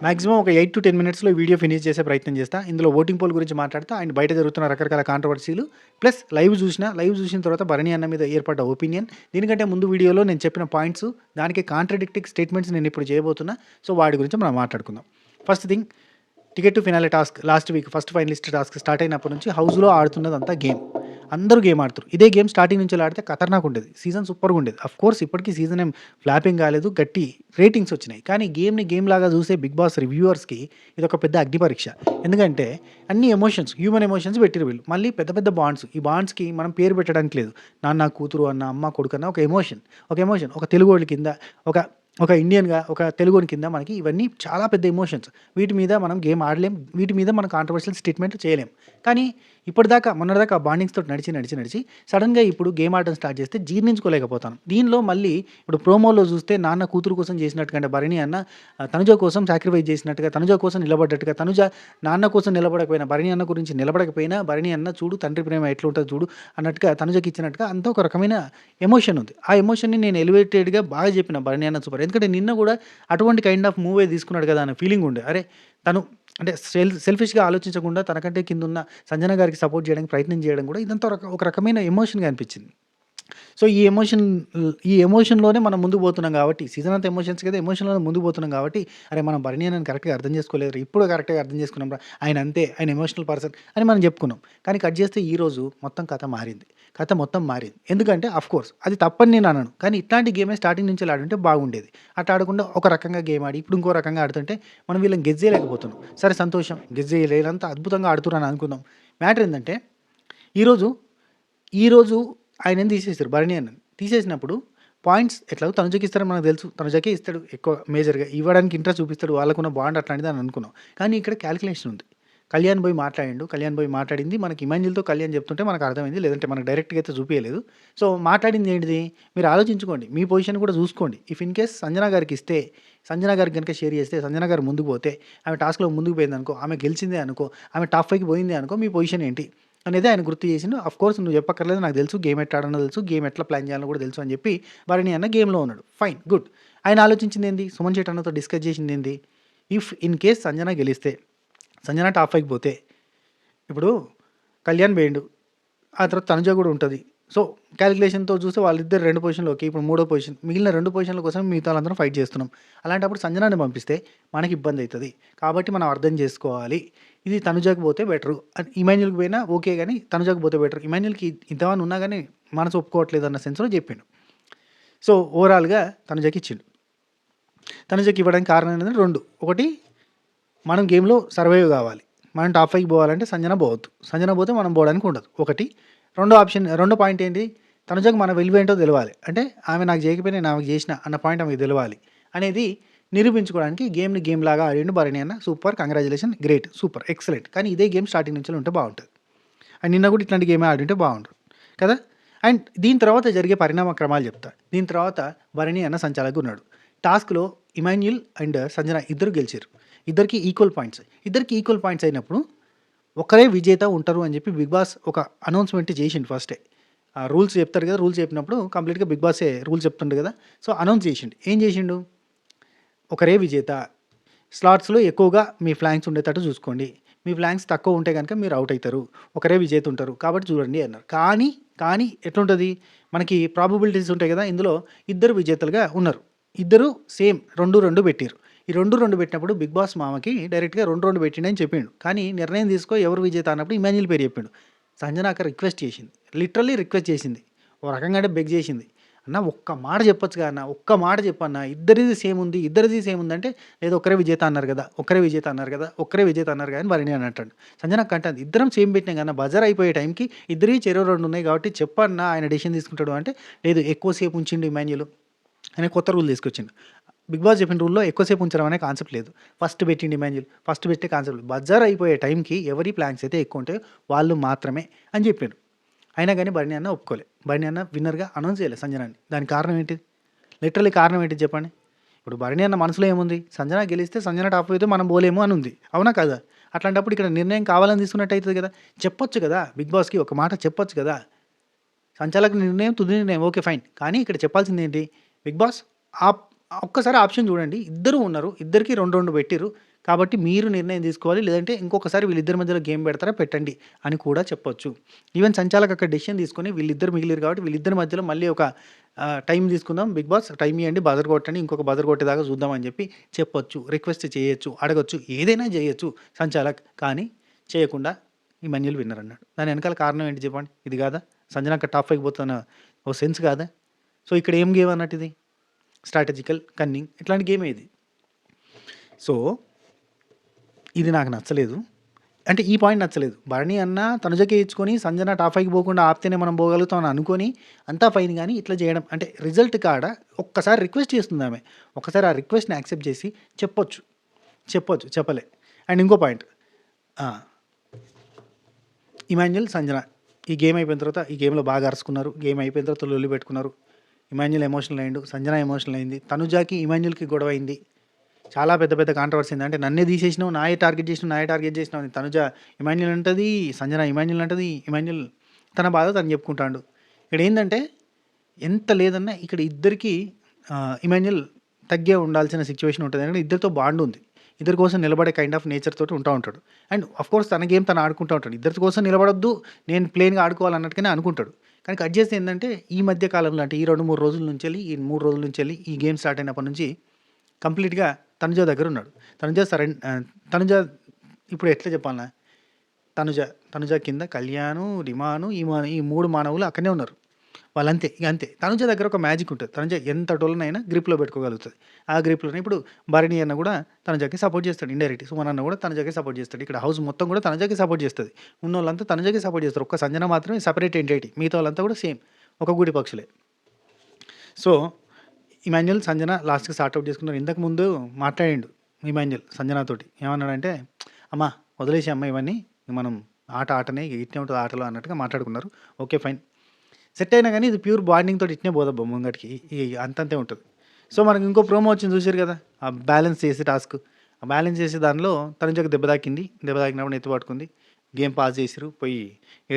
Maximum ఒక 8-10 మినిట్స్‌లో video finish చేసే ప్రయత్నం చేస్తా. ఇందులో ఓటింగ్ పోల్ గురించి మాట్లాడతా. అండ్ బయట జరుగుతున్న రకరకాల కాంట్రోవర్సీలు ప్లస్ లైవ్ చూసిన తర్వాత భరణి అన్న మీద ఏర్పడ్డ ఒపీనియన్. దీనికంటే ముందు వీడియోలో నేను చెప్పిన పాయింట్స్, దానికి కాంట్రాడిక్టింగ్ స్టేట్మెంట్స్ నేను ఇప్పుడు చేయబోతున్నా. సో, వాటి గురించి మనం మాట్లాడుకుందాం. First thing, ticket to finale task last week first finalist task start అయినప్పటి నుంచి హౌస్‌లో ఆడుతున్నదంతా గేమ్. అందరూ గేమ్ ఆడుతురు. ఇదే గేమ్ స్టార్టింగ్ నుంచి ఆడితే ఖతర్నాక్ ఉండేది. సీజన్ సూపర్‌గా ఉండేది. ఆఫ్‌కోర్స్ ఇప్పటికి సీజన్ ఏం ఫ్లాపింగ్ కాలేదు. గట్టి రేటింగ్స్ వచ్చినాయి. కానీ గేమ్‌ని గేమ్ లాగా చూసే బిగ్ బాస్ రివ్యూవర్స్‌కి ఇదొక పెద్ద అగ్ని పరీక్ష. ఎందుకంటే అన్ని ఎమోషన్స్, హ్యూమన్ ఎమోషన్స్ పెట్టిర్రు వీళ్ళు. మళ్ళీ పెద్ద పెద్ద బాండ్స్. ఈ బాండ్స్‌కి మనం పేరు పెట్టడానికి లేదు. నాన్న, కూతురు అన్న, అమ్మ, కొడుకు అన్న ఒక ఎమోషన్. ఒక తెలుగోడి కింద, ఒక ఒక ఇండియన్‌గా, ఒక తెలుగోని కింద మనకి ఇవన్నీ చాలా పెద్ద ఎమోషన్స్. వీటి మీద మనం గేమ్ ఆడలేం. వీటి మీద మనం కాంట్రోవర్షియల్ స్టేట్మెంట్ చేయలేం. కానీ ఇప్పటిదాకా మొన్నటిదాకా ఆ బాండింగ్స్ తోటి నడిచి సడెన్‌గా ఇప్పుడు గేమ్ ఆడడం స్టార్ట్ చేస్తే జీర్ణించుకోలేకపోతాను. దీనిలో మళ్ళీ ఇప్పుడు ప్రోమోలో చూస్తే నాన్న కూతురు కోసం చేసినట్టుగా అంటే భరణి అన్న తనుజ కోసం సాక్రిఫైస్ చేసినట్టుగా, తనుజ కోసం నిలబడ్డట్టుగా, తనుజ నాన్న కోసం నిలబడకపోయినా, భరణి అన్న గురించి నిలబడకపోయినా, భరణి అన్న చూడు తండ్రి ప్రేమ ఎట్లుంటదో చూడు అన్నట్టుగా తనుజకి ఇచ్చినట్టుగా అంతా ఒక రకమైన ఎమోషన్ ఉంది. ఆ ఎమోషన్‌ని నేను ఎలివేటెడ్‌గా బాగా చెప్పిన భరణి అన్న సూపర్. ఎందుకంటే నిన్న కూడా అటువంటి కైండ్ ఆఫ్ మూవే తీసుకున్నాడు కదా అన్న ఫీలింగ్ ఉండే. అరే! తను అంటే సెల్ఫిష్‌గా ఆలోచించకుండా తనకంటే కిందున్న సంజన గారికి సపోర్ట్ చేయడానికి ప్రయత్నం చేయడం కూడా ఇదంతా ఒక రకమైన ఎమోషన్‌గా అనిపించింది. సో, ఈ ఎమోషన్‌లోనే మనం ముందుకు పోతున్నాం కాబట్టి, సీజన్ అంతా ఎమోషన్స్ కదా! ఎమోషన్‌లోనే ముందుకు పోతున్నాం కాబట్టి, అరే! మనం భరణి అన్నని కరెక్ట్‌గా అర్థం చేసుకోలేదురా. ఇప్పుడు కరెక్ట్‌గా అర్థం చేసుకున్నాంరా. ఆయన అంతే. ఆయన ఎమోషనల్ పర్సన్ అని మనం చెప్పుకున్నాం. కానీ కట్ చేస్తే ఈరోజు మొత్తం కథ మారింది. కథ మొత్తం మారింది. ఎందుకంటే ఆఫ్‌కోర్స్ అది తప్పని నేను అనను. కానీ ఇట్లాంటి గేమే స్టార్టింగ్ నుంచి ఆడుంటే బాగుండేది. అట్లా ఆడకుండా ఒక రకంగా గేమ్ ఆడి, ఇప్పుడు ఇంకో రకంగా ఆడుతుంటే మనం వీళ్ళని గెస్ చేయలేకపోతున్నాం. సరే సంతోషం. గెస్ చేయలేనంత అద్భుతంగా ఆడుతుర్రని అనుకుందాం. మ్యాటర్ ఏందంటే ఈరోజు ఈరోజు ఆయనని తీసేసారు భరణి అన్నని. తీసేసినప్పుడు పాయింట్స్ ఎట్లాగో తనుజకి ఇస్తారని మనకు తెలుసు. తనుజకే ఇస్తాడు ఎక్కువ మేజర్‌గా. ఇవ్వడానికి ఇంట్రెస్ట్ చూపిస్తాడు. వాళ్ళకున్న బాండ్ అట్లాంటిది అని అనుకున్నాం. కానీ ఇక్కడ క్యాలిక్యులేషన్ ఉంది. కళ్యాణ్ పోయి మాట్లాడిండు. కళ్యాణ్ పోయి మాట్లాడింది మనకి ఇమాన్యుల్‌తో కళ్యాణ్ చెప్తుంటే మనకు అర్థమైంది. లేదంటే మనకు డైరెక్ట్‌గా అయితే చూపియలేదు. సో, మాట్లాడింది ఏంటిది? మీరు ఆలోచించుకోండి. మీ పొజిషన్ కూడా చూసుకోండి. ఇఫ్ ఇన్ కేస్ సంజన గారికి ఇస్తే, సంజన గారికి గనుక షేర్ చేస్తే, సంజన గారు ముందుకు పోతే, ఆమె టాస్క్‌లో ముందుకు పోయిందనుకో, ఆమె గెలిచిందే అనుకో, ఆమె టాప్ 5కి పోయిందే అనుకో, మీ పొజిషన్ ఏంటి? అనేది ఆయన గుర్తు చేసిండు. ఆఫ్‌కోర్స్ నువ్వు చెప్పక్కర్లేదు నాకు తెలుసు. గేమ్ ఎట్లా ఆడాలో తెలుసు. గేమ్ ఎట్లా ప్లాన్ చేయాలో కూడా తెలుసు అని చెప్పి భరణి అన్న గేమ్‌లో ఉన్నాడు. ఫైన్. గుడ్. ఆయన ఆలోచించిందేంది? సుమన్ శెట్టి అన్నతో డిస్కస్ చేసిందేంది? ఇఫ్ ఇన్ కేస్ సంజన గెలిస్తే, సంజన టాప్ 5కి పోతే, ఇప్పుడు కళ్యాణ్ పోయిండు. ఆ తర్వాత తనుజ కూడా ఉంటది. సో, కాలిక్యులేషన్‌తో చూస్తే వాళ్ళిద్దరు 2 పొజిషన్‌లు ఓకే. ఇప్పుడు మూడో పొజిషన్. మిగిలిన 2 పొజిషన్‌ల కోసం మిగతా వాళ్ళందరం ఫైట్ చేస్తున్నాం. అలాంటప్పుడు సంజనాని పంపిస్తే మనకి ఇబ్బందయితది. కాబట్టి మనం అర్థం చేసుకోవాలి. ఇది తనుజకి పోతే బెటరు. ఇమాన్యుల్‌కి పోయినా ఓకే గానీ తనుజకి పోతే బెటర్. ఇమాన్యుల్‌కి ఇంతమంది ఉన్నా గానీ మనసు ఒప్పుకోవట్లేదు అన్న సెన్స్‌లో చెప్పిండు. సో, ఓవరాల్‌గా తనుజకి ఇచ్చిండు. తనుజకి ఇవ్వడానికి కారణం ఏంటంటే 2. ఒకటి, మనం గేమ్‌లో సర్వైవ్ కావాలి. మనం టాప్ 5కి పోవాలంటే సంజన పోవద్దు. సంజన పోతే మనం పోవడానికి ఉండదు. ఒకటి. రెండో పాయింట్ ఏంటి? తనుజకు మన విలువ ఏంటో తెలవాలి. అంటే ఆమె నాకు చేయకపోయినా నేను ఆమెకు చేసిన అన్న పాయింట్ ఆమెకు తెలవాలి. అనేది నిరూపించుకోవడానికి గేమ్‌ని గేమ్ లాగా ఆడిండు భరణి అన్న. Super. Congratulation. Great. Super. Excellent. కానీ ఇదే గేమ్ స్టార్టింగ్ నుంచి ఉంటే బాగుంటది. అండ్ నిన్న కూడా ఇట్లాంటి గేమే ఆడుంటే బాగుండు. కదా! అండ్ దీని తర్వాత జరిగే పరిణామ క్రమాలు చెప్తా. దీని తర్వాత భరణి అన్న సంచాలకుగా ఉన్నాడు. టాస్క్‌లో ఇమాన్యుల్ అండ్ సంజన ఇద్దరు గెలిచారు. ఇద్దరికీ ఈక్వల్ పాయింట్స్ అయినప్పుడు ఒకరే విజేత ఉంటారు అని చెప్పి బిగ్ బాస్ ఒక అనౌన్స్‌మెంట్ చేసిండు ఫస్టే. రూల్స్ చెప్తారు కదా! రూల్స్ చెప్పినప్పుడు కంప్లీట్‌గా బిగ్ బాసే రూల్స్ చెప్తుండు కదా! సో, అనౌన్స్ చేసిండు. ఏం చేసిండు? ఒకరే విజేత. స్లాట్స్‌లో ఎక్కువగా మీ ఫ్లాంక్స్ ఉండేటట్టు చూసుకోండి. మీ ఫ్లాంక్స్ తక్కువ ఉంటే గనుక మీరు ఔట్ అయితారు. ఒకరే విజేత ఉంటారు. కాబట్టి చూడండి అన్నారు. కానీ ఎట్లుంటది? మనకి ప్రాబబిలిటీస్ ఉంటాయి కదా! ఇందులో ఇద్దరు విజేతలుగా ఉన్నారు. ఇద్దరు సేమ్ 2, 2 పెట్టిర్రు. ఈ 2, 2 పెట్టినప్పుడు బిగ్ బాస్ మామకి డైరెక్ట్‌గా 2, 2 పెట్టిండని చెప్పిండు. కానీ నిర్ణయం తీసుకో ఎవరు విజేత అన్నప్పుడు ఇమాన్యుల్ పేరు చెప్పిండు. సంజన అక్క రిక్వెస్ట్ చేసింది. లిటరల్లీ రిక్వెస్ట్ చేసింది. ఓ రకంగా అంటే బెగ్ చేసింది. అన్న ఒక్క మాట చెప్పొచ్చుగా అన్న. ఒక్క మాట చెప్పన్నా. ఇద్దరిది సేమ్ ఉందంటే లేదు ఒక్కరే విజేత అన్నారు కదా! ఒక్కరే విజేత అన్నారు కదా! అని భరణి అని అంటాడు. సంజన అక్క అంటది ఇద్దరం సేమ్ పెట్టినాం కన్నా బజర్ అయిపోయే టైంకి ఇద్దరియి చెరో 2 ఉన్నాయి కాబట్టి చెప్పన్నా ఆయన డెసిషన్ తీసుకుంటాడు అంటే లేదు ఎక్కువ సేపు ఉంచిండు ఇమాన్యుల్. ఆయన కొత్త రూల్ తీసుకొచ్చిండు. బిగ్ బాస్ చెప్పిన రూల్‌లో ఎక్కువ సేపు ఉంచడం అనే కాన్సెప్ట్ లేదు. ఫస్ట్ పెట్టిండు ఇమాన్యుల్. ఫస్ట్ పెట్టే కాన్సెప్ట్ బజర్ అయిపోయే టైంకి ఎవరి ప్లాన్స్ అయితే ఎక్కువ ఉంటాయో వాళ్ళు మాత్రమే అని చెప్పిండు. అయినా గానీ భరణి అన్న ఒప్పుకోలే. భరణి అన్న విన్నర్‌గా అనౌన్స్ చేయలే సంజనని. దానికి కారణం ఏంటిది? లిటరల్లీ కారణం ఏంటిది చెప్పండి? ఇప్పుడు భరణి అన్న మనసులో ఏముంది? సంజన గెలిస్తే సంజన టాప్ అయితే మనం పోలేము అని ఉంది. అవునా కాదా? అట్లాంటప్పుడు ఇక్కడ నిర్ణయం కావాలని తీసుకున్నట్టు అయితది కదా! చెప్పొచ్చు కదా! బిగ్ బాస్‌కి ఒక మాట చెప్పొచ్చు కదా! సంచాలక నిర్ణయం తుది నిర్ణయం ఓకే ఫైన్. కానీ ఇక్కడ చెప్పాల్సిందేంటి? బిగ్ బాస్ ఆప్ ఒక్కసారి ఆప్షన్ చూడండి. ఇద్దరు ఉన్నారు. ఇద్దరికీ 2, 2 పెట్టిర్రు. కాబట్టి మీరు నిర్ణయం తీసుకోవాలి. లేదంటే ఇంకొకసారి వీళ్ళిద్దరి మధ్యలో గేమ్ పెడతారా పెట్టండి అని కూడా చెప్పొచ్చు. ఈవెన్ సంచాలక్ అక్కడ డెసిషన్ తీసుకొని వీళ్ళిద్దరు మిగిలిరు కాబట్టి వీళ్ళిద్దరి మధ్యలో మళ్ళీ ఒక టైం తీసుకుందాం బిగ్ బాస్ టైం ఇవ్వండి, బజర్ కొట్టండి, ఇంకొక బజర్ కొట్టేదాకా చూద్దాం అని చెప్పి చెప్పొచ్చు, రిక్వెస్ట్ చేయొచ్చు, అడగొచ్చు, ఏదైనా చేయొచ్చు సంచాలక్. కానీ చేయకుండా ఇమాన్యుల్ విన్నర్ అన్నాడు. దాని వెనకాల కారణం ఏంటి చెప్పండి? ఇది కాదా సంజన అక్కడ టాప్ 5 పోతున్న ఓ సెన్స్ కాదా? సో ఇక్కడ ఏం గేమ్ అన్నట్టు ఇది స్ట్రాటజికల్ కన్నింగ్ ఇట్లాంటి గేమే ఇది. సో ఇది నాకు నచ్చలేదు. అంటే ఈ పాయింట్ నచ్చలేదు. భరణి అన్న తనుజకి ఇచ్చుకొని సంజన టాప్ 5కి పోకుండా ఆపితేనే మనం పోగలుగుతాం అని అనుకొని అంతా ఫైన్. కానీ ఇట్లా చేయడం అంటే రిజల్ట్ కాడ ఒక్కసారి రిక్వెస్ట్ చేస్తుంది ఆమె. ఒక్కసారి ఆ రిక్వెస్ట్ని యాక్సెప్ట్ చేసి చెప్పలే. అండ్ ఇంకో పాయింట్, ఇమాన్యుల్ సంజన ఈ గేమ్ అయిపోయిన తర్వాత ఈ గేమ్లో బాగా అరుచుకున్నారు. గేమ్ అయిపోయిన తర్వాత లొల్లి పెట్టుకున్నారు. ఇమాన్యుల్ ఎమోషనల్ అయ్యిండు, సంజన ఎమోషనల్ అయింది, తనుజాకి ఇమాన్యుల్కి గొడవ అయింది. చాలా పెద్ద పెద్ద కాంట్రవర్సీ అయింది. అంటే నన్నే తీసేసినావు, నాయే టార్గెట్ చేసినావు అని తనుజ ఇమాన్యుల్ అంటది, సంజన ఇమాన్యుల్ అంటది. ఇమాన్యుల్ తన బాధ తను చెప్పుకుంటాడు. ఇక్కడ ఏంటంటే ఎంత లేదన్నా ఇక్కడ ఇద్దరికి ఇమాన్యుల్ తగ్గే ఉండాల్సిన సిచ్యువేషన్ ఉంటుంది. ఎందుకంటే ఇద్దరితో బాండ్ ఉంది, ఇద్దరి కోసం నిలబడే కైండ్ ఆఫ్ నేచర్ తోటి ఉంటాడు. అండ్ కోర్స్ తన గేమ్ తను ఆడుకుంటూ ఉంటాడు. ఇద్దరి కోసం నిలబడొద్దు, నేను ప్లేన్గా ఆడుకోవాలన్నట్టుగానే అనుకుంటాడు. కానీ కట్ చేస్తే ఏంటంటే ఈ మధ్య కాలంలో అంటే ఈ 2-3 రోజుల నుంచి వెళ్ళి ఈ 3 రోజుల నుంచి వెళ్ళి ఈ గేమ్ స్టార్ట్ అయినప్పటి నుంచి కంప్లీట్గా తనుజ దగ్గర ఉన్నాడు. తనుజ ఇప్పుడు ఎట్లా చెప్పాలన్నా, తనుజ కింద కళ్యాణు, రిమాను, ఈ 3 మానవులు అక్కడనే ఉన్నారు. వాళ్ళంతే, ఇక అంతే. తనుజ దగ్గర ఒక మ్యాజిక్ ఉంటుంది. తనుజ ఎంత టోలనైనా గ్రిప్లో పెట్టుకోగలుగుతుంది. ఆ గ్రిప్లోనే ఇప్పుడు భరణి అన్న కూడా తనుజకి సపోర్ట్ చేస్తాడు ఇండైరెక్ట్. సుమన్ అన్న కూడా తనుజకి సపోర్ట్ చేస్తాడు. ఇక్కడ హౌస్ మొత్తం కూడా తనుజకి సపోర్ట్ చేస్తుంది. ఉన్న వాళ్ళంతా తనుజకి సపోర్ట్ చేస్తారు. ఒక్క సంజన మాత్రమే సపరేట్ ఎంటిటీ, మిగతా వాళ్ళంతా కూడా సేమ్ ఒక గూడి పక్షులే. సో ఇమాన్యుల్ సంజన లాస్ట్కి సార్ట్అవుట్ చేసుకున్నారు. ఇంతకు ముందు మాట్లాడిండు ఇమాన్యుల్ సంజనతోటి. ఏమన్నాడంటే, అమ్మ వదిలేసి అమ్మ ఇవన్నీ, మనం ఆటనే ఇట్నే ఉంటుంది ఆటలో అన్నట్టుగా మాట్లాడుకున్నారు. ఓకే ఫైన్, సెట్ అయినా కానీ ఇది ప్యూర్ బాండింగ్ తోటి ఇట్నే పోదబ్బా ముంగటికి, అంతంతే ఉంటుంది. సో మనకి ఇంకో ప్రోమో వచ్చింది చూసారు కదా, ఆ బ్యాలెన్స్ చేసే టాస్క్. ఆ బ్యాలెన్స్ చేసే దానిలో తనుజకు దెబ్బ తాకినప్పుడు ఎత్తు పట్టుకుంది. గేమ్ పాస్ చేసిరు, పోయి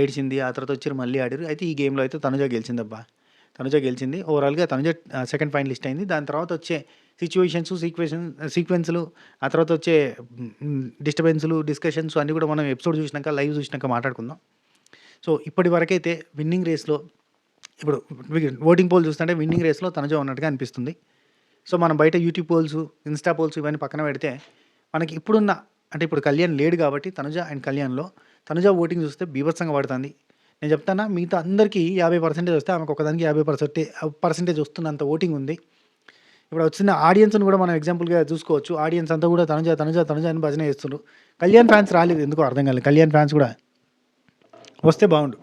ఏడ్చింది. ఆ తర్వాత వచ్చారు మళ్ళీ ఆడారు. అయితే ఈ గేమ్లో అయితే తనుజ గెలిచిందబ్బా. తనుజ గెలిచింది. ఓవరాల్గా తనుజ సెకండ్ ఫైనలిస్ట్ అయింది. దాని తర్వాత వచ్చే సీక్వెన్స్లు, ఆ తర్వాత వచ్చే డిస్టర్బెన్స్లు, డిస్కషన్స్ అన్నీ కూడా మనం ఎపిసోడ్ చూసినాక, లైవ్ చూసినాక మాట్లాడుకుందాం. సో ఇప్పటి వరకైతే విన్నింగ్ రేస్లో, ఇప్పుడు ఓటింగ్ పోల్ చూస్తుంటే విన్నింగ్ రేస్లో తనుజ ఉన్నట్టుగా అనిపిస్తుంది. సో మనం బయట యూట్యూబ్ పోల్స్, ఇన్స్టా పోల్స్ ఇవన్నీ పక్కన పెడితే మనకి ఇప్పుడున్న అంటే ఇప్పుడు కళ్యాణ్ లేడు కాబట్టి తనుజ అండ్ కళ్యాణ్లో తనుజ ఓటింగ్ చూస్తే బీభత్సంగా పడుతుంది. నేను చెప్తానా, మిగతా అందరికీ 50% వస్తే ఆమెకు ఒకదానికి 50% వస్తున్నంత ఓటింగ్ ఉంది. ఇప్పుడు వచ్చిన ఆడియన్స్ని కూడా మనం ఎగ్జాంపుల్గా చూసుకోవచ్చు. ఆడియన్స్ అంతా కూడా తనుజ అని భజన చేస్తున్నారు. కళ్యాణ్ ఫ్యాన్స్ రాలేదు, ఎందుకో అర్థం కాలేదు. కళ్యాణ్ ఫ్యాన్స్ కూడా వస్తే బాగుండు.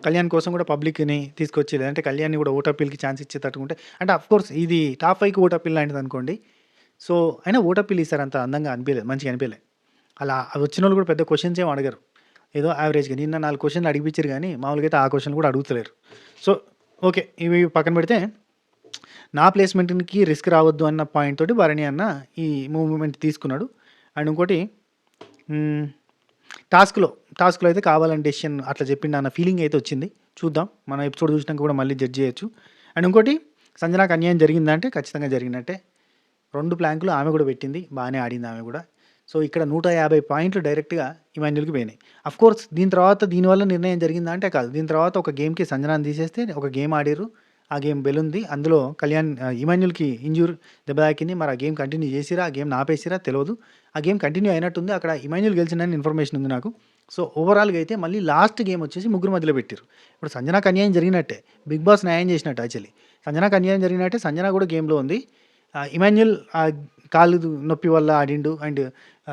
కళ్యాణ్ కోసం కూడా పబ్లిక్ని తీసుకొచ్చి, లేదంటే కళ్యాణ్ని కూడా ఓట్ అప్పీల్కి ఛాన్స్ ఇచ్చేటట్టుకుంటే, అంటే అఫ్కోర్స్ ఇది టాప్ 5కి ఓట్ అప్పీల్ లాంటిది అనుకోండి. సో అయినా ఓట్ అప్పీల్ ఇస్తారు, అంత అందంగా అనిపించలేదు, మంచిగా అనిపించలేదు. అలా వచ్చిన వాళ్ళు కూడా పెద్ద క్వశ్చన్స్ ఏమి అడగరు, ఏదో యావరేజ్గా. నిన్న 4 క్వశ్చన్లు అడిగిపించారు కానీ మామూలుగా అయితే ఆ క్వశ్చన్ కూడా అడుగుతలేరు. సో ఓకే, ఇవి పక్కన పెడితే నా ప్లేస్మెంట్కి రిస్క్ రావద్దు అన్న పాయింట్ తోటి భరణి అన్న ఈ మూవ్మెంట్ తీసుకున్నాడు. అండ్ ఇంకోటి టాస్క్లో అయితే కావాలని డెసిషన్ అట్లా చెప్పిండు అన్న ఫీలింగ్ అయితే వచ్చింది. చూద్దాం, మన ఎపిసోడ్ చూసినాక కూడా మళ్ళీ జడ్జ్ చేయొచ్చు. అండ్ ఇంకోటి, సంజనాకు అన్యాయం జరిగిందంటే ఖచ్చితంగా జరిగినట్టే. 2 ప్లాంకులు ఆమె కూడా పెట్టింది, బాగానే ఆడింది ఆమె కూడా. సో ఇక్కడ 150 పాయింట్లు డైరెక్ట్గా ఇమాన్యుల్కి పోయినాయి. అఫ్కోర్స్ దీనివల్ల నిర్ణయం జరిగిందా అంటే కాదు. దీని తర్వాత ఒక గేమ్కి సంజనాన్ని తీసేస్తే ఒక గేమ్ ఆడారు, ఆ గేమ్ బెలుంది. అందులో ఇమాన్యుల్కి దెబ్బ తాకింది. మరి ఆ గేమ్ కంటిన్యూ చేసిరా, ఆ గేమ్ ఆపేసిరా తెలియదు. ఆ గేమ్ కంటిన్యూ అయినట్టుంది, అక్కడ ఇమాన్యుల్ గెలిచిందని ఇన్ఫర్మేషన్ ఉంది నాకు. సో ఓవరాల్గా అయితే మళ్ళీ లాస్ట్ గేమ్ వచ్చేసి ముగ్గురు మధ్యలో పెట్టారు. ఇప్పుడు సంజనాకు అన్యాయం జరిగినట్టే, బిగ్ బాస్ న్యాయం చేసినట్టు. యాక్చువల్లీ సంజనాకు అన్యాయం జరిగినట్టే, సంజన కూడా గేమ్లో ఉంది. ఇమాన్యుల్ కాళ్ళు నొప్పి వల్ల ఆడిండు, అండ్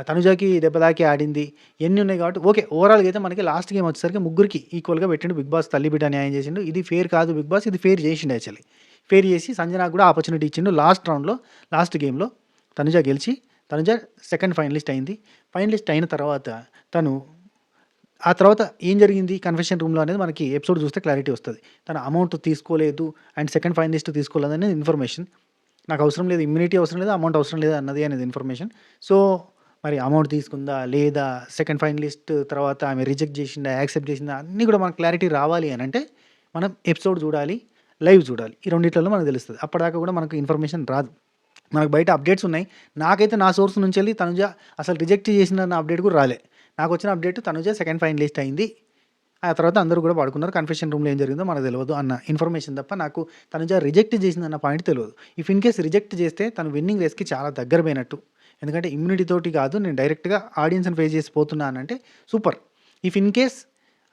తనుజాకి దెబ్బ తాకి ఆడింది. ఎన్ని ఉన్నాయి కాబట్టి ఓకే. ఓవరాల్గా అయితే మనకి లాస్ట్ గేమ్ వచ్చేసరికి ముగ్గురికి ఈక్వల్గా పెట్టిండు బిగ్ బాస్. తల్లి బిడ్డ న్యాయం చేసిండు. ఇది ఫేర్ కాదు బిగ్ బాస్, ఇది ఫేర్ చేసిండు. యాక్చువల్లీ ఫేర్ చేసి సంజనాకు కూడా ఆపర్చునిటీ ఇచ్చిండు. లాస్ట్ గేమ్లో తనుజ గెలిచి తనుజ సెకండ్ ఫైనలిస్ట్ అయింది. ఫైనలిస్ట్ అయిన తర్వాత ఆ తర్వాత ఏం జరిగింది కన్ఫెషన్ రూమ్లో అనేది మనకి ఎపిసోడ్ చూస్తే క్లారిటీ వస్తుంది. తన అమౌంట్ తీసుకోలేదు అండ్ సెకండ్ ఫైనలిస్ట్ తీసుకోలేదు అనేది ఇన్ఫర్మేషన్. నాకు అవసరం లేదు, ఇమ్యూనిటీ అవసరం లేదు, అమౌంట్ అవసరం లేదు అనేది ఇన్ఫర్మేషన్. సో మరి అమౌంట్ తీసుకుందా లేదా, సెకండ్ ఫైనలిస్ట్ తర్వాత ఆమె రిజెక్ట్ చేసిందా, యాక్సెప్ట్ చేసిందా, అన్నీ కూడా మనకు క్లారిటీ రావాలి అని అంటే మనం ఎపిసోడ్ చూడాలి, లైవ్ చూడాలి. ఈ రెండిట్లలో మనకు తెలుస్తుంది. అప్పటిదాకా కూడా మనకు ఇన్ఫర్మేషన్ రాదు. మనకు బయట అప్డేట్స్ ఉన్నాయి. నాకైతే నా సోర్స్ నుంచెళ్ళి తనుజ అసలు రిజెక్ట్ చేసిందన్న అప్డేట్ కూడా రాలే. నాకొచ్చిన అప్డేట్ తనుజ సెకండ్ ఫైనలిస్ట్ అయింది. ఆ తర్వాత అందరూ కూడా పడుకున్నారు. కన్ఫెషన్ రూమ్‌లో ఏం జరిగిందో మనకు తెలవదు అన్న ఇన్ఫర్మేషన్ తప్ప నాకు తనుజ రిజెక్ట్ చేసిందన్న పాయింట్ తెలవదు. ఇఫ్ ఇన్ కేస్ రిజెక్ట్ చేస్తే తను విన్నింగ్ రేస్‌కి చాలా దగ్గర పోయినట్టు. ఎందుకంటే ఇమ్యూనిటీ తోటి కాదు, నేను డైరెక్ట్‌గా ఆడియన్స్‌ని ఫేస్ చేసి పోతున్నానంటే సూపర్. ఇఫ్ ఇన్ కేస్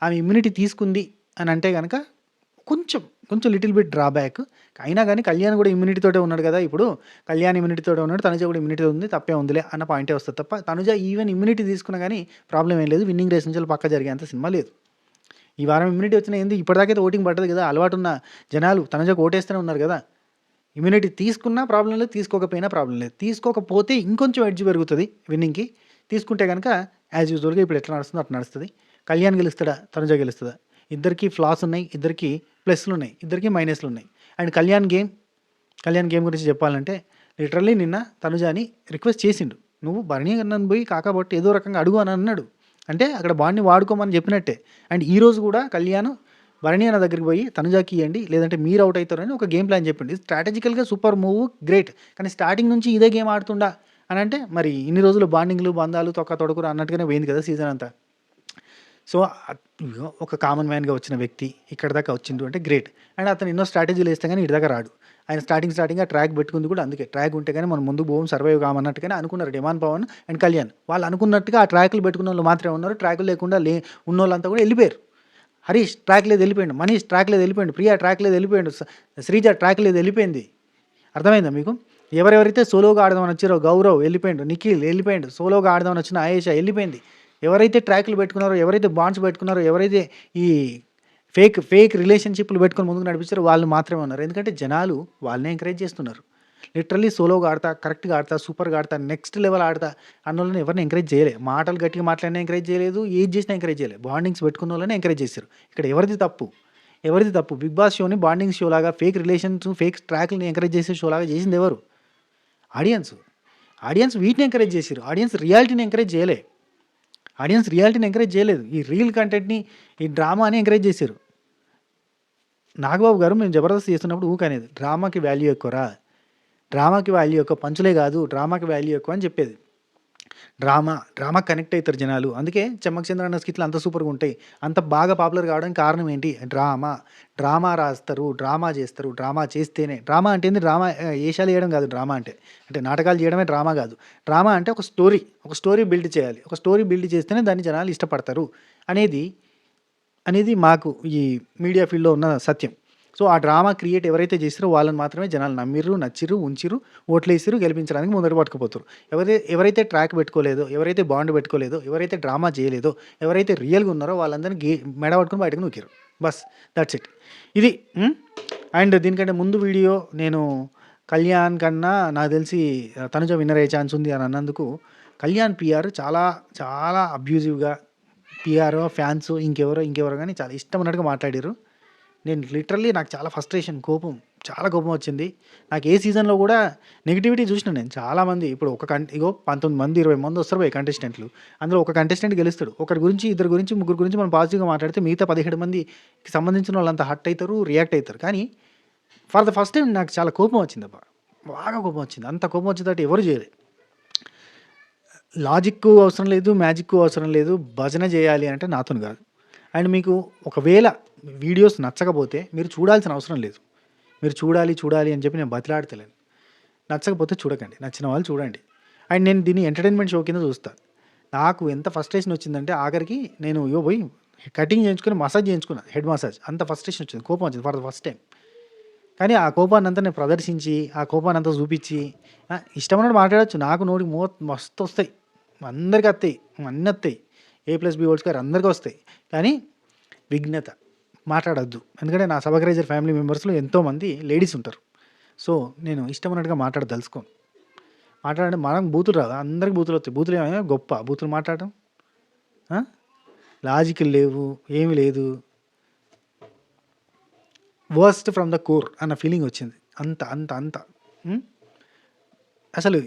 ఆమె ఇమ్యూనిటీ తీసుకుంది అని అంటే గనక కొంచెం లిటిల్ బిట్ డ్రాబ్యాక్. అయినా గానీ కళ్యాణ్ కూడా ఇమ్యూనిటీ తోటే ఉన్నాడు కదా! ఇప్పుడు కళ్యాణ్ ఇమ్యూనిటీ తోటే ఉన్నాడు. తనుజ కూడా ఇమ్యూనిటీ ఉంది. తప్పే ఉందిలే అన్న పాయింటే వస్తది తప్ప తనుజ ఈవెన్ ఇమ్యూనిటీ తీసుకున్నా గానీ ప్రాబ్లమ్ ఏం లేదు. విన్నింగ్ రేస్ నుంచి పక్క జరిగేంత సినిమా లేదు. ఈ వారం ఇమ్యూనిటీ వచ్చినా ఏంది, ఇప్పటిదాకైతే ఓటింగ్ పడ్డది కదా! అలవాటున్న జనాలు తనుజకు ఓటేస్తూనే ఉన్నారు కదా! ఇమ్యూనిటీ తీసుకున్నా ప్రాబ్లం లేదు, తీసుకోకపోయినా ప్రాబ్లం లేదు. తీసుకోకపోతే ఇంకొంచెం ఎడ్జ్ పెరుగుతది విన్నింగ్‌కి. తీసుకుంటే గనక యాజ్ యూజువల్‌గా ఇప్పుడు ఎట్లా నడుస్తుందో అట్లా నడుస్తది. కళ్యాణ్ గెలుస్తాడా? తనుజ గెలుస్తదా? ఇద్దరికీ ఫ్లాస్ ఉన్నాయి. ఇద్దరికీ ప్లస్‌లున్నాయి. ఇద్దరికీ మైనస్‌లున్నాయి. అండ్ కళ్యాణ్ గేమ్ గురించి చెప్పాలంటే లిటరల్లీ నిన్న తనుజాని రిక్వెస్ట్ చేసిండు. నువ్వు భరణి అన్నని పోయి కాకబొట్టి ఏదో రకంగా అడుగు అని అన్నాడు. అంటే అక్కడ బాండ్‌ని వాడుకోమని చెప్పినట్టే. అండ్ ఈరోజు కూడా కళ్యాణ్ భరణి అన్న దగ్గరికి పోయి తనుజాకి ఇయ్యండి, లేదంటే మీరు అవుట్ అవుతారని ఒక గేమ్ ప్లాన్ చెప్పిండు. ఇది స్ట్రాటజికల్‌గా సూపర్ మూవ్, గ్రేట్. కానీ స్టార్టింగ్ నుంచి ఇదే గేమ్ ఆడుతుండా అని అంటే మరి ఇన్ని రోజులు బాండింగ్‌లు, బంధాలు, తొక్క తొడకురు అన్నట్టుగానే పోయింది కదా సీజన్ అంతా. సో, ఇగో ఒక కామన్ మ్యాన్‌గా వచ్చిన వ్యక్తి ఇక్కడి దాకా వచ్చిండు అంటే గ్రేట్. అండ్ అతను ఎన్నో స్ట్రాటజీలు ఏస్తే గానీ ఈడి దాకా రాడు. ఆయన స్టార్టింగ్ ఆ ట్రాక్ పెట్టుకుంది కూడా అందుకే. ట్రాక్ ఉంటే గానీ మనం ముందుకు పోము, సర్వైవ్ కామన్నట్టుగానే అనుకున్నారు డిమాండ్ పవన్ అండ్ కళ్యాణ్. వాళ్ళు అనుకున్నట్టుగా ఆ ట్రాక్‌లు పెట్టుకున్నోళ్ళు మాత్రమే ఉన్నారు. ట్రాకులు లేకుండా ఉన్నోళ్ళంతా కూడా ఎళ్ళిపోయారు. హరీష్ ట్రాక్ లేదు ఎళ్ళిపోయిండు. మనీష్ ట్రాక్ లేదు ఎళ్ళిపోయిండు. ప్రియా ట్రాక్ లేదు ఎళ్ళిపోయిండు. శ్రీజ ట్రాక్ లేదు ఎళ్ళిపోయింది. అర్థమైందా మీకు? ఎవరెవరైతే సోలోగా ఆడదామని వచ్చారో గౌరవ్ ఎళ్ళిపోయిండు. నిఖిల్ ఎళ్ళిపోయిండు. సోలోగా ఆడదామని వచ్చిన ఆయేషా ఎళ్ళిపోయింది. ఎవరైతే ట్రాక్‌లు పెట్టుకున్నారో, ఎవరైతే బాండ్స్ పెట్టుకున్నారో, ఎవరైతే ఈ ఫేక్ రిలేషన్‌షిప్‌లు పెట్టుకొని ముందుకు నడిపించారో వాళ్ళు మాత్రమే ఉన్నారు. ఎందుకంటే జనాలు వాళ్ళనే ఎంకరేజ్ చేస్తున్నారు. లిటరల్లీ సోలోగా ఆడతా, కరెక్ట్‌గా ఆడతా, సూపర్‌గా ఆడతా, నెక్స్ట్ లెవెల్ ఆడతా అన్నోళ్ళని ఎవరిని ఎంకరేజ్ చేయలే. మాటలు గట్టిగా మాట్లాడినా ఎంకరేజ్ చేయలేదు. ఏది చేసినా ఎంకరేజ్ చేయలేదు. బాండింగ్స్ పెట్టుకున్నోళ్ళనే ఎంకరేజ్ చేశారు. ఇక్కడ ఎవరిది తప్పు? బిగ్ బాస్ షోని బాండింగ్ షో లాగా ఫేక్ రిలేషన్స్, ఫేక్ ట్రాక్‌లని ఎంకరేజ్ చేసే షో లాగా చేసింది ఎవరు? ఆడియన్స్. ఆడియన్స్ వీటిని ఎంకరేజ్ చేసిర్రు. ఆడియన్స్ రియాలిటీని ఎంకరేజ్ చేయలే. ఈ రీల్ కంటెంట్‌ని, ఈ డ్రామాని ఎంకరేజ్ చేశారు. నాగబాబు గారు మేము జబర్దస్త్ చేస్తున్నప్పుడు ఊకనేది. డ్రామాకి వాల్యూ ఎక్కువరా. డ్రామాకి వాల్యూ ఎక్కువ. పంచులే కాదు డ్రామాకి వాల్యూ ఎక్కువ అని చెప్పేది. డ్రామా కనెక్ట్ అవుతారు జనాలు. అందుకే చెమ్మక్ చంద్ర అన్న స్కిట్లు అంత సూపర్‌గా ఉంటాయి. అంత బాగా పాపులర్ కావడానికి కారణం ఏంటి? డ్రామా రాస్తారు, డ్రామా చేస్తారు. డ్రామా చేస్తేనే డ్రామా అంటే ఏంది? ఏషాలు చేయడం కాదు డ్రామా అంటే. అంటే నాటకాలు చేయడమే డ్రామా కాదు. డ్రామా అంటే ఒక స్టోరీ బిల్డ్ చేయాలి. ఒక స్టోరీ బిల్డ్ చేస్తేనే దాన్ని జనాలు ఇష్టపడతారు అనేది మాకు ఈ మీడియా ఫీల్డ్‌లో ఉన్న సత్యం. సో, ఆ డ్రామా క్రియేట్ ఎవరైతే చేస్తారో వాళ్ళని మాత్రమే జనాలు నమ్మిర్రు, నచ్చిర్రు, ఉంచిర్రు, ఓట్లేసిర్రు, గెలిపించడానికి ముందట పట్టుకుపోతుర్రు. ఎవరైతే ట్రాక్ పెట్టుకోలేదో, ఎవరైతే బాండ్ పెట్టుకోలేదో, ఎవరైతే డ్రామా చేయలేదో, ఎవరైతే రియల్‌గా ఉన్నారో వాళ్ళందరిని మెడ పట్టుకొని బయటకు నూకిర్రు. బస్ దట్స్ ఇట్. ఇది. అండ్ దీనికంటే ముందు వీడియో నేను కళ్యాణ్ కన్నా నాకు తెలిసి తనుజ విన్నర్ అయ్యే ఛాన్స్ ఉంది అని అన్నందుకు కళ్యాణ్ పీఆర్ చాలా చాలా అబ్యూజివ్‌గా పీఆర్, ఫ్యాన్స్ ఇంకెవరో గానీ చాలా ఇష్టం ఉన్నట్టుగా మాట్లాడిర్రు. నేను లిటరల్లీ నాకు చాలా ఫ్రస్ట్రేషన్, చాలా కోపం వచ్చింది. నాకు ఏ సీజన్‌లో కూడా నెగటివిటీ చూసినా నేను చాలామంది. ఇప్పుడు ఒక 19 మంది, 20 మంది వస్తారు పోయి కంటెస్టెంట్లు. అందులో ఒక కంటెస్టెంట్ గెలుస్తాడు. ఒకరి గురించి, ఇద్దరి గురించి, ముగ్గురు గురించి మనం పాజిటివ్‌గా మాట్లాడితే మిగతా 17 మందికి సంబంధించిన వాళ్ళంతా హర్ట్ అవుతారు, రియాక్ట్ అవుతారు. కానీ ఫర్ ద ఫస్ట్ టైం నాకు చాలా కోపం వచ్చిందబ్బా! బాగా కోపం వచ్చింది. అంత కోపం వచ్చేటట్టు ఎవరు చేయలే. లాజిక్కు అవసరం లేదు, మ్యాజిక్కు అవసరం లేదు. భజన చేయాలి అంటే నాతోని కాదు. అండ్ మీకు ఒకవేళ వీడియోస్ నచ్చకపోతే మీరు చూడాల్సిన అవసరం లేదు. మీరు చూడాలి అని చెప్పి నేను బతిలాడతలేను. నచ్చకపోతే చూడకండి. నచ్చిన వాళ్ళు చూడండి. అండ్ నేను దీన్ని ఎంటర్‌టైన్‌మెంట్ షో కింద చూస్తా. నాకు ఎంత ఫ్రస్ట్రేషన్ వచ్చిందంటే ఆఖరికి నేను పోయి కటింగ్ చేయించుకొని, మసాజ్ చేయించుకున్నా. Head massage. అంత ఫ్రస్ట్రేషన్ వచ్చింది. కోపం వచ్చింది ఫర్ ద ఫస్ట్ టైం. కానీ ఆ కోపాన్నంతా నేను ప్రదర్శించి, ఆ కోపాన్నంతా చూపిచ్చి ఇష్టమున్నట్టు మాట్లాడొచ్చు. నాకు నోటికి మస్తొస్తాయి. అందరికి వస్తాయి. అన్నీ వస్తాయి. A+B² అందరికీ వస్తాయి. కానీ విఘ్నత. మాట్లాడొద్దు. ఎందుకంటే నా సబగ్రైజర్ ఫ్యామిలీ మెంబర్స్‌లో ఎంతోమంది లేడీస్ ఉంటారు. సో, నేను ఇష్టమున్నట్టుగా మాట్లాడదలుచుకోను. మాట్లాడంటే మనకు బూతులు రాదా? అందరికి బూతులు వస్తాయి. బూతులు ఏమైనా గొప్ప బూతులు మాట్లాడటం? లాజిక్‌లు లేవు. ఏమి లేదు. వర్స్ట్ ఫ్రమ్ ద కోర్ అన్న ఫీలింగ్ వచ్చింది. అంత. అసలు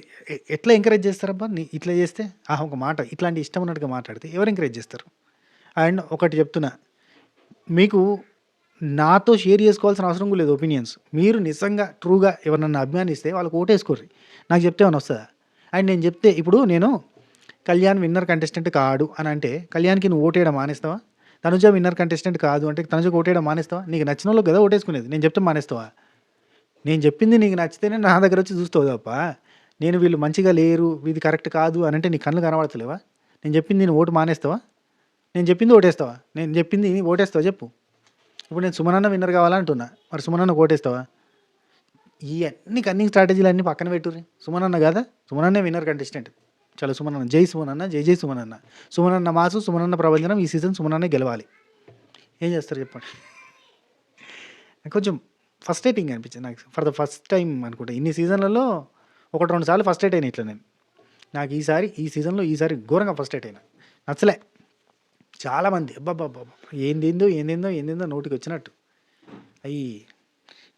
ఎట్లా ఎంకరేజ్ చేస్తారబ్బా? ఇట్లా చేస్తే? ఒక మాట ఇట్లాంటి ఇష్టం ఉన్నట్టుగా మాట్లాడితే ఎవరు ఎంకరేజ్ చేస్తారు? అండ్ ఒకటి చెప్తున్నా. మీకు నాతో షేర్ చేసుకోవాల్సిన అవసరం కూడా లేదు ఒపీనియన్స్. మీరు నిజంగా ట్రూగా ఎవరినన్నా అభిమానిస్తే వాళ్ళకి ఓటేసుకోర్రి. నాకు చెప్తే ఏమన్నా వస్తదా? అండ్ నేను చెప్తే ఇప్పుడు నేను కళ్యాణ్ విన్నర్ కంటెస్టెంట్ కాడు అని అంటే కళ్యాణ్‌కి నువ్వు ఓటేయడం మానేస్తావా? తనుజ విన్నర్ కంటెస్టెంట్ కాదు అంటే తనుజకి ఓటేయడం మానేస్తావా? నీకు నచ్చినోళ్ళకి కదా ఓటేసుకునేది. నేను చెప్తే మానేస్తావా? నేను చెప్పింది నీకు నచ్చితేనే నా దగ్గర వచ్చి చూస్తావు తప్ప, నేను వీళ్ళు మంచిగా లేరు, ఇది కరెక్ట్ కాదు అని అంటే నీ కళ్ళు కనబడతలేవా? నేను చెప్పింది నువ్వు ఓటు మానేస్తావా? నేను చెప్పింది ఓటేస్తావా? నేను చెప్పింది ఓటేస్తావా చెప్పు? ఇప్పుడు నేను సుమనన్న విన్నర్ కావాలంటున్నా. మరి సుమనన్నకు ఓటేస్తావా? ఈ అన్ని కన్నింగ్ స్ట్రాటజీలన్నీ పక్కన పెట్టుర్రి. సుమనన్న కాదా? సుమనన్నే విన్నర్ కంటెస్టెంట్. చలో సుమనన్న. జై సుమనన్న. జై జై సుమనన్న. సుమనన్న మాసు, సుమనన్న ప్రభంజనం. ఈ సీజన్ సుమనన్నే గెలవాలి. ఏం చేస్తారు చెప్పండి? కొంచెం ఫస్ట్రేటింగ్ అనిపించింది నాకు. ఫర్ ద ఫస్ట్ టైం అనుకుంటా ఇన్ని సీజన్లలో 1, 2 సార్లు ఫస్ట్రేట్ అయినా ఇట్లా నేను. నాకు ఈ సీజన్లో ఘోరంగా ఫస్ట్రేట్ అయినా. నచ్చలే. చాలామంది అబ్బబ్బబ్బబ్బా! ఏందేందో నోటికి వచ్చినట్టు. అయ్యి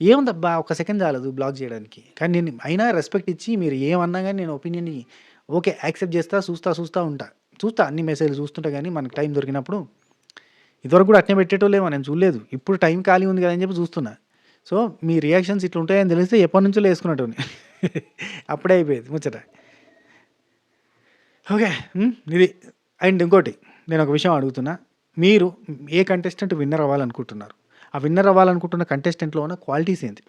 ఏముందబ్బా! ఒక్క సెకండ్ చాలదు బ్లాక్ చేయడానికి. కానీ నేను అయినా రెస్పెక్ట్ ఇచ్చి మీరు ఏమన్నా గాని నేను ఒపీనియన్‌ని ఓకే. యాక్సెప్ట్ చేస్తా. చూస్తా ఉంటా. చూస్తా అన్ని మెసేజ్‌లు చూస్తుంటా గానీ మనకు టైం దొరికినప్పుడు. ఇదివరకు కూడా అట్నే పెట్టేటోళ్ళేమో నేను చూడలేదు. ఇప్పుడు టైం ఖాళీ ఉంది కదా అని చెప్పి చూస్తున్నా. సో, మీ రియాక్షన్స్ ఇట్లా ఉంటాయని తెలిస్తే ఎప్పటినుంచో యేసుకునేటోడిని. అప్పుడే అయిపోయేది ముచ్చట. ఓకే. ఇది. అండ్ ఇంకోటి నేనొక విషయం అడుగుతున్నా. మీరు ఏ కంటెస్టెంట్ విన్నర్ అవ్వాలనుకుంటున్నారు? ఆ విన్నర్ అవ్వాలనుకుంటున్న కంటెస్టెంట్‌లో ఉన్న క్వాలిటీస్ ఏంటి?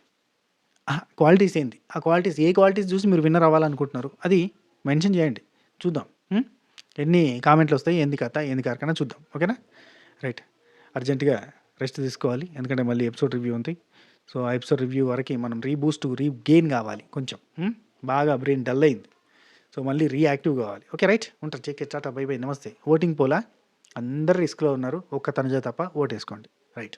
క్వాలిటీస్ ఏంటి? ఆ క్వాలిటీస్ ఏ క్వాలిటీస్ చూసి మీరు విన్నర్ అవ్వాలనుకుంటున్నారు? అది మెన్షన్ చేయండి. చూద్దాం. ఎన్ని కామెంట్‌లొస్తాయి, ఏంది కథ, ఏంది కార్ఖానా చూద్దాం. ఓకేనా? రైట్. అర్జెంట్‌గా రెస్ట్ తీసుకోవాలి. ఎందుకంటే మళ్ళీ ఎపిసోడ్ రివ్యూ ఉంది. సో, ఆ ఎపిసోడ్ రివ్యూ వరకి మనం రీగెయిన్ కావాలి కొంచెం. బాగా బ్రెయిన్ డల్ అయింది. సో, మళ్ళీ రీయాక్టివ్ కావాలి. Okay right. ఉంటా. Take care. టాటా. Bye bye. నమస్తే. ఓటింగ్ పోలా అందరూ రిస్క్‌లో ఉన్నారు. ఒక్క తనుజ తప్ప ఓటేసుకోండి. రైట్.